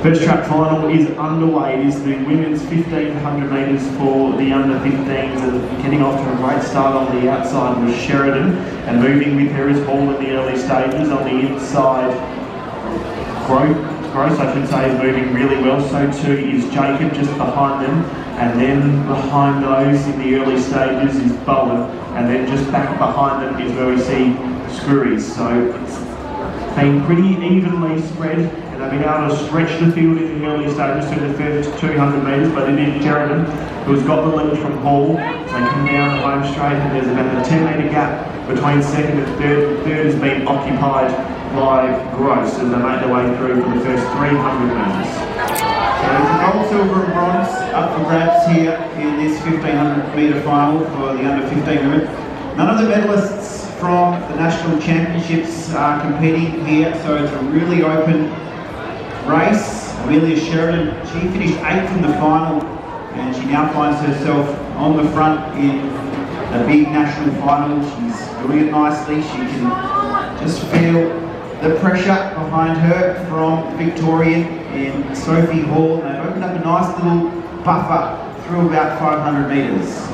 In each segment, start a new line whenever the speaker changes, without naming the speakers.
First track final is underway. It is the women's 1500 metres for the under 15s, and getting off to a great start on the outside was Sheridan, and moving with her is Hall in the early stages. On the inside, Grose, I should say, is moving really well. So too is Jacob just behind them, and then behind those in the early stages is Bowen, and then just back behind them is where we see Squires. So it's been pretty evenly spread. They've been able to stretch the field in the early stages to the first 200 metres, but it is Sheridan who's got the lead from Hall. They come down the home straight, and there's about a 10-metre gap between second and third. Third has been occupied by Grose as they make their way through for the first 300 metres.
So it's a gold, silver and bronze up for grabs here in this 1500 metre final for the under 15 women. None of the medalists from the national championships are competing here, so it's a really open race. Amelia Sheridan, she finished 8th in the final, and she now finds herself on the front in a big national final. She's doing it nicely. She can just feel the pressure behind her from Victorian in Sophie Hall. They've opened up a nice little buffer through about 500 metres.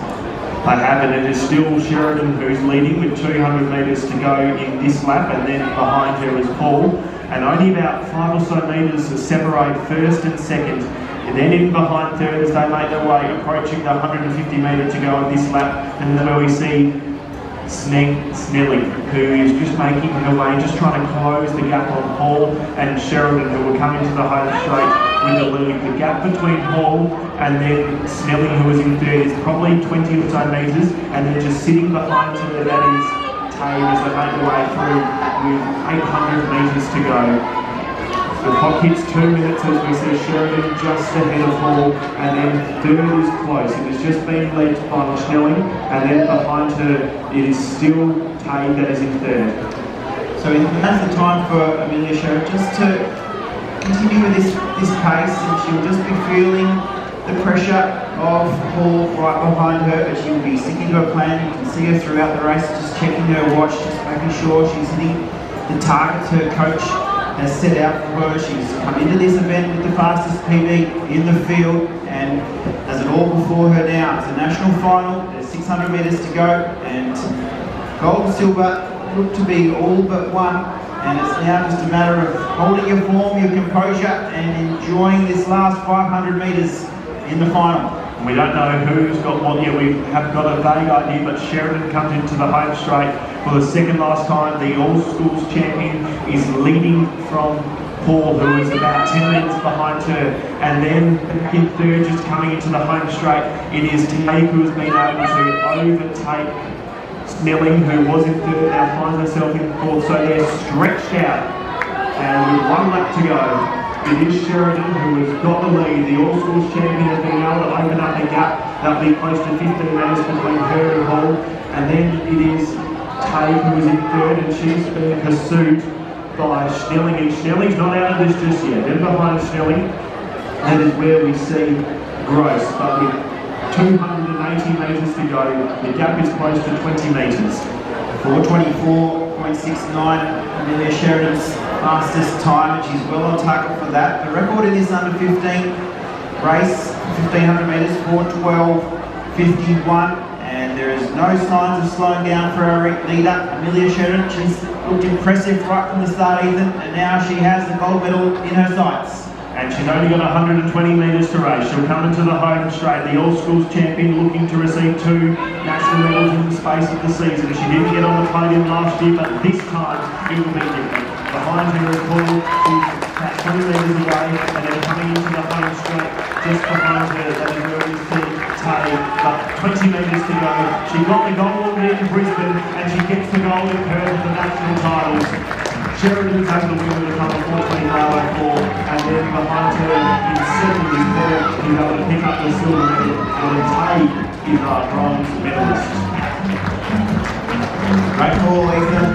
They have, and it is still Sheridan who's leading with 200 metres to go in this lap, and then behind her is Paul. And only about 5 or so metres to separate first and second. And then in behind third as they make their way, approaching the 150 metre to go in this lap. And then where we see Snelling, who is just making her way, just trying to close the gap on Hall and Sheridan, who will come into the home straight with the lead. The gap between Hall and then Snelling, who is in third, is probably 20 or so metres, and then just sitting behind her, that is Tague, as they make their way through with 800 metres to go. The clock hits 2 minutes as we see Sheridan just ahead of Hall, and then third is close. It has just been led by Snelling, and then behind her it is still Tague that is in third.
So now's the time for Amelia Sheridan just to continue with this pace, and she'll just be feeling the pressure of Hall right behind her, but she'll be sticking to her plan. You can see her throughout the race, just checking her watch, just making sure she's hitting the targets her coach has set out for her. She's come into this event with the fastest PB in the field and does it all before her now. It's a national final, there's 600 metres to go, and gold and silver look to be all but one, and it's now just a matter of holding your form, your composure, and enjoying this last 500 metres in the final.
We don't know who's got what yet. We have got a vague idea, but Sheridan comes into the home straight for the second last time. The All Schools champion is leading from Paul, who is about 10 metres behind her. And then back in third, just coming into the home straight, it is Tague who has been able to overtake Snelling, who was in third, now finds herself in fourth. So they're stretched out, and with 1 lap to go, it is Sheridan who has got the lead. The All Schools champion has been able to open up the gap. That'll be close to 15 metres between her and Hall. And then it is Tague who is in third, and she's being pursued by Snelling. And Snelling's not out of this just yet. Then behind Snelling, that is where we see Grose. But with 280 metres to go, the gap is close to 20 metres.
4:24.69, Amelia Sheridan's fastest time, and she's well on target for that. The record in this under 15 race, 1500 metres, 4:12.51, and there is no signs of slowing down for our leader, Amelia Sheridan. She's looked impressive right from the start, Ethan, and now she has the gold medal in her sights.
And she's only got 120 metres to race. She'll come into the home straight. The All Schools champion looking to receive 2 national medals in the space of the season. She didn't get on the podium last year, but this time it will be different. Behind her is Paul. She's about 20 metres away, and then coming into the home straight just behind her, that is where we see Tague. But 20 metres to go. She got the gold in Brisbane, and she gets the gold in Perth for the national titles. Sheridan's able to win with a time of 4:25.04, and then behind her in second is third, who's able to pick up the silver medal, and Tague is our bronze medalist.
Great call, Ethan.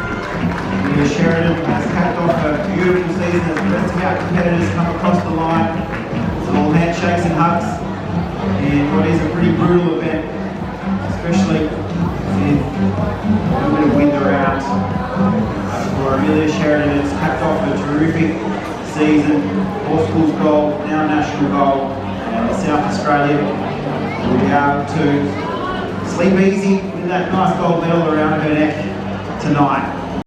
Amelia Sheridan has capped off a beautiful season as the rest of our competitors come across the line. It's all handshakes and hugs in what is a pretty brutal event, especially with a bit of wind around. For Amelia Sheridan, it's capped off a terrific season. All schools gold, now national gold, and South Australia will be able to sleep easy with that nice gold medal around her neck tonight.